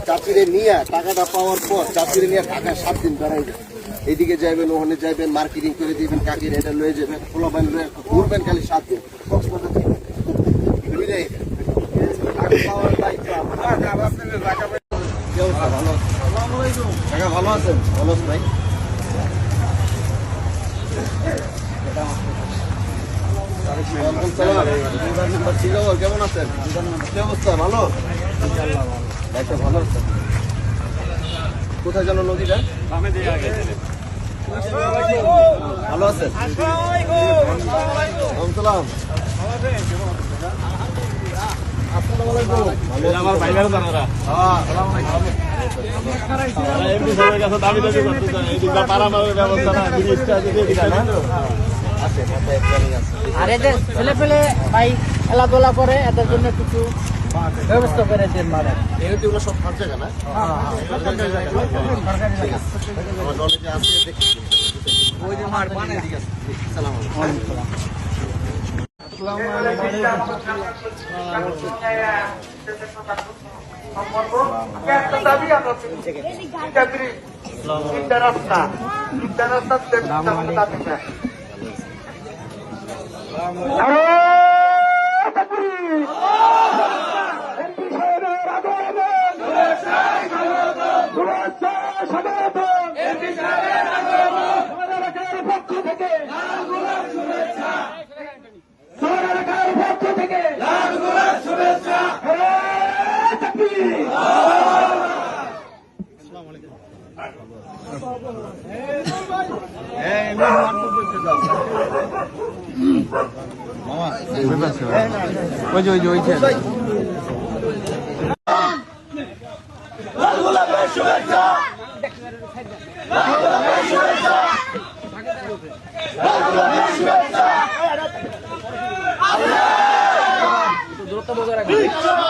চাকরি নিয়ে টাকাটা পাওয়ার পর চাকরি নিয়ে ঢাকা 7 দিন বেড়াইবেন, এইদিকে যাইবেন ওখানে যাইবেন, মার্কেটিং করে দিবেন, কাকির এটা লয়ে যাবেন, পোলাপান লয়ে ঘুরবেন খালি 7 দিন। ভালো আছেন? ভালো ভাই, কেমন আছেন? কি অবস্থা? ভালো, ভালো আছেন? কোথায় জানো নদীটা? ভালো আছেন? আমার ভাইবার জানারা দাবি দাবি করতে পারা ব্যবস্থা না আর এদের ছেলে পেলে ভাই খেলাধুলা করে, এদের জন্য কিছু ব্যবস্থা করে দেন। মানে এগুলো সব ফাঁক জায়গা না? দূরত্ব বজায় রাখবেন।